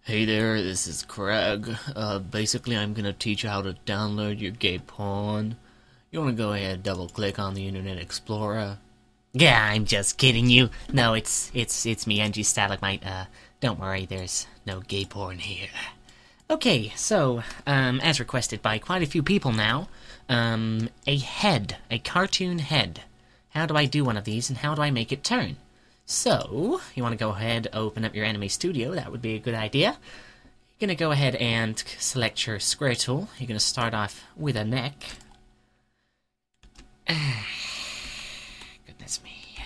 Hey there, this is Craig. Basically, I'm gonna teach you how to download your gay porn. You wanna go ahead, double click on the Internet Explorer. Yeah, I'm just kidding you. No, it's me, NGstalagmite. Don't worry, there's no gay porn here. Okay, so, as requested by quite a few people now, a cartoon head. How do I do one of these, and how do I make it turn? So, you want to go ahead, open up your Anime Studio, that would be a good idea. You're going to go ahead and select your square tool. You're going to start off with a neck. Goodness me.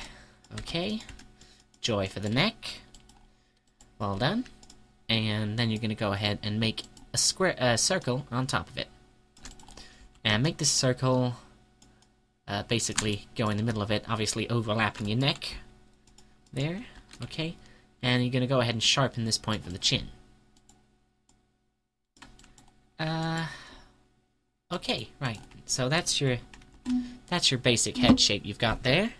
Okay. Joy for the neck. Well done. And then you're going to go ahead and make a circle on top of it. And make this circle basically go in the middle of it, obviously overlapping your neck. There, okay. And you're going to go ahead and sharpen this point for the chin. Okay, right. So that's your basic head shape you've got there.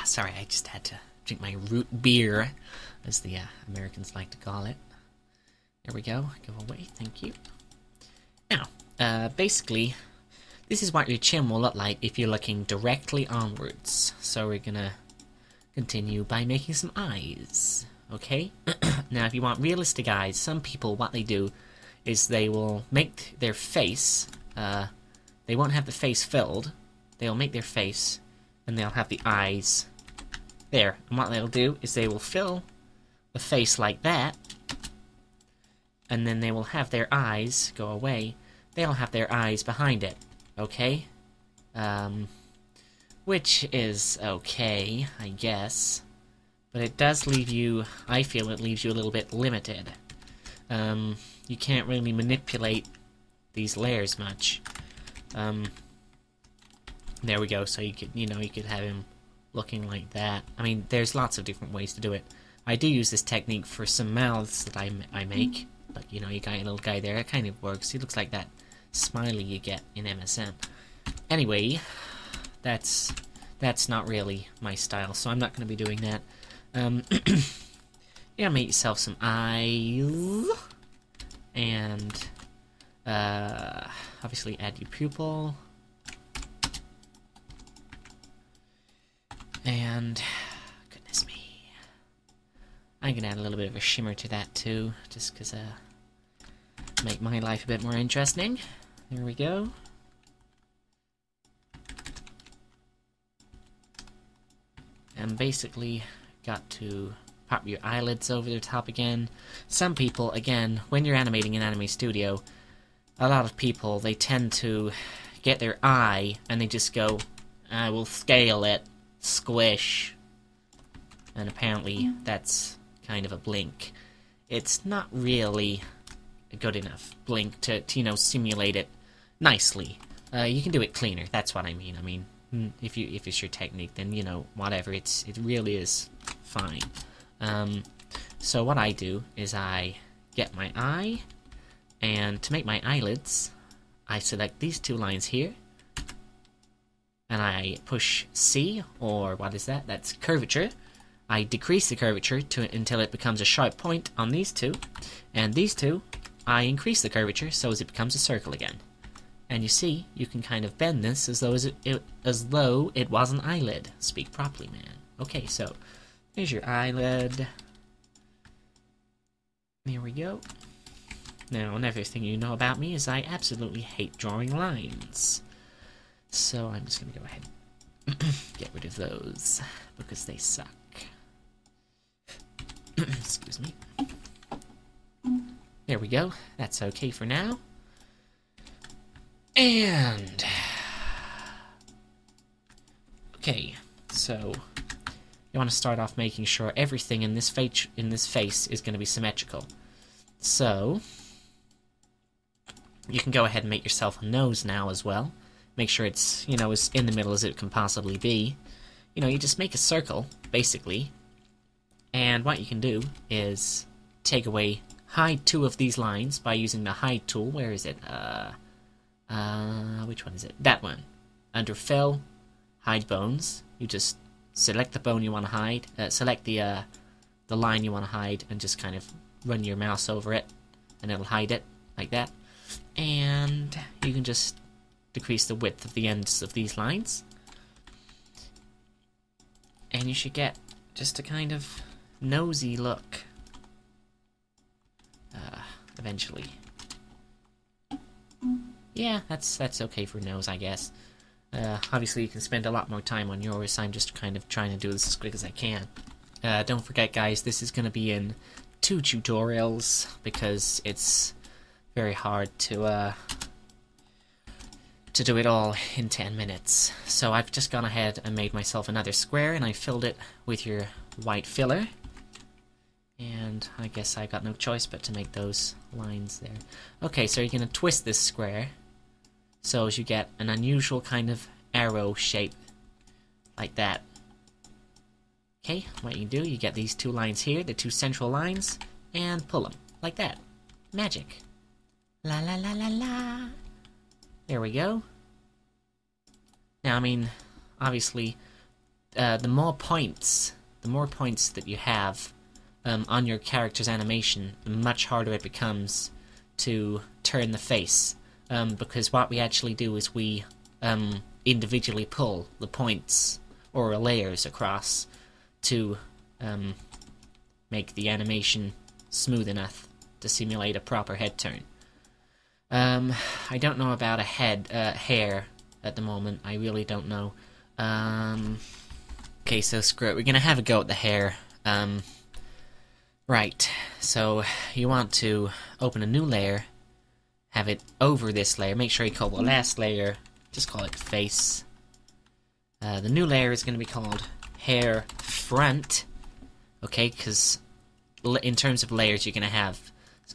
Sorry, I just had to drink my root beer, as the Americans like to call it. There we go. Go away, thank you. Now, basically, this is what your chin will look like if you're looking directly onwards. So we're gonna continue by making some eyes, okay? Now, if you want realistic eyes, some people, what they do is they will make their face, they won't have the face filled, they'll make their face, and they'll have the eyes there. And what they'll do is they will fill the face like that, and then they will have their eyes go away. They'll have their eyes behind it. Okay, which is okay, I guess, but it does leave you, I feel it leaves you a little bit limited. You can't really manipulate these layers much. There we go, so you could have him looking like that. I mean, there's lots of different ways to do it. I do use this technique for some mouths that I make, but you got your little guy there, it kind of works. He looks like that smiley you get in MSN. Anyway, that's not really my style, so I'm not going to be doing that. You gotta make yourself some eyes, and obviously add your pupil, and goodness me, I'm gonna add a little bit of a shimmer to that too, just because make my life a bit more interesting. There we go. And basically got to pop your eyelids over the top again. Some people, again, when you're animating in Anime Studio, a lot of people, they tend to get their eye and they just go, I will scale it, squish. And apparently that's kind of a blink. It's not really a good enough blink to simulate it nicely. You can do it cleaner, that's what I mean. I mean, if it's your technique, then whatever. It really is fine. So what I do is I get my eye, and to make my eyelids, I select these two lines here, and I push C, or what is that? That's curvature. I decrease the curvature until it becomes a sharp point on these two, and these two, I increase the curvature so as it becomes a circle again. And you see, you can kind of bend this as though it was an eyelid. Speak properly, man. Okay, so here's your eyelid. There we go. Now, another thing you know about me is I absolutely hate drawing lines. So I'm just going to go ahead and get rid of those because they suck. Excuse me. There we go. That's okay for now. And okay, so you want to start off making sure everything in this face is going to be symmetrical. So you can go ahead and make yourself a nose now as well. Make sure it's as in the middle as it can possibly be. You just make a circle basically, and what you can do is hide two of these lines by using the hide tool. Where is it? Which one is it? That one. Under Fill, Hide Bones, you just select the bone you want to hide, select the the line you want to hide and just kind of run your mouse over it, and it'll hide it, like that. And you can just decrease the width of the ends of these lines. And you should get just a kind of nosy look. Eventually. Yeah, that's okay for nose, I guess. Obviously, you can spend a lot more time on yours. I'm just kind of trying to do this as quick as I can. Don't forget, guys, this is going to be in 2 tutorials, because it's very hard to do it all in 10 minutes. So I've just gone ahead and made myself another square, and I filled it with your white filler. And I guess I got no choice but to make those lines there. Okay, so you're going to twist this square so as you get an unusual kind of arrow shape, like that. Okay, what you do, you get these 2 lines here, the 2 central lines, and pull them, like that. Magic. La la la la la. There we go. Now, I mean, obviously, the more points that you have on your character's animation, the much harder it becomes to turn the face. Because what we actually do is we individually pull the points or layers across to make the animation smooth enough to simulate a proper head turn. I don't know about a hair at the moment. I really don't know. Okay, so screw it. We're gonna have a go at the hair. Right, so you want to open a new layer, have it over this layer. Make sure you call the last layer, just call it face. The new layer is going to be called hair front. Okay, because in terms of layers, you're going to have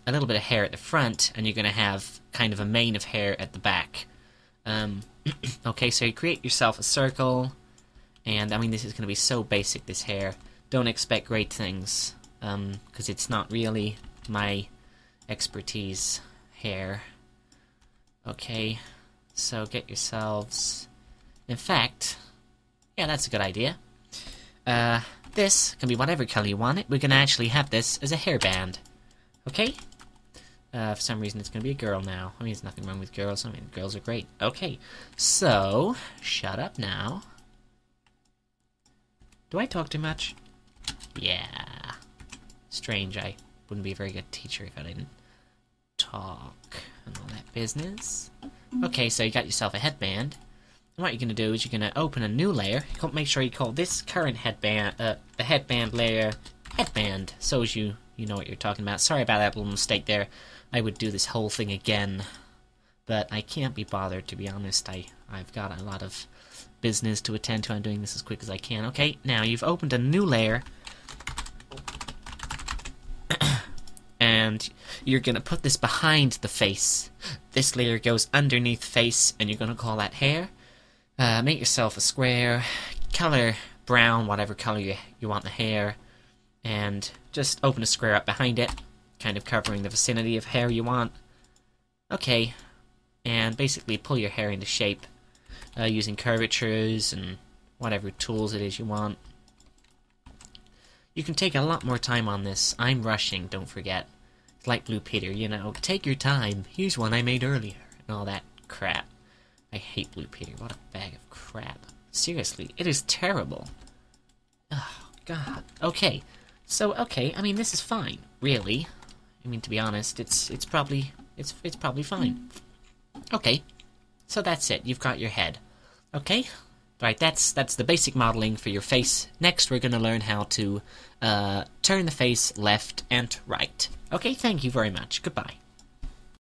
a little bit of hair at the front, and you're going to have kind of a mane of hair at the back. Okay, so you create yourself a circle, and I mean, this is going to be so basic, this hair. Don't expect great things, because it's not really my expertise. Hair. Okay, so get yourselves... In fact, yeah, that's a good idea. This can be whatever color you want it. We're going to actually have this as a hairband. Okay? For some reason it's going to be a girl now. I mean, there's nothing wrong with girls. I mean, girls are great. Okay, so, shut up now. Do I talk too much? Yeah. Strange, I wouldn't be a very good teacher if I didn't talk and all that business. Okay, so you got yourself a headband. And what you're going to do is you're going to open a new layer. Make sure you call this current headband, the headband layer, headband, so as you know what you're talking about. Sorry about that little mistake there. I would do this whole thing again, but I can't be bothered, to be honest. I've got a lot of business to attend to. I'm doing this as quick as I can. Okay, now you've opened a new layer, and you're going to put this behind the face. This layer goes underneath face, and you're going to call that hair. Make yourself a square, color brown, whatever color you want the hair, and just open a square up behind it, kind of covering the vicinity of hair you want. Okay, and basically pull your hair into shape using curvatures and whatever tools it is you want. You can take a lot more time on this. I'm rushing, don't forget. It's like Blue Peter, you know, take your time. Here's one I made earlier, and all that crap. I hate Blue Peter. What a bag of crap. Seriously, it is terrible. Oh, God. Okay. So, okay, I mean, this is fine, really. I mean, to be honest, it's probably fine. Okay. So that's it. You've got your head. Okay? Right, that's the basic modeling for your face. Next, we're going to learn how to turn the face left and right. Okay, thank you very much. Goodbye.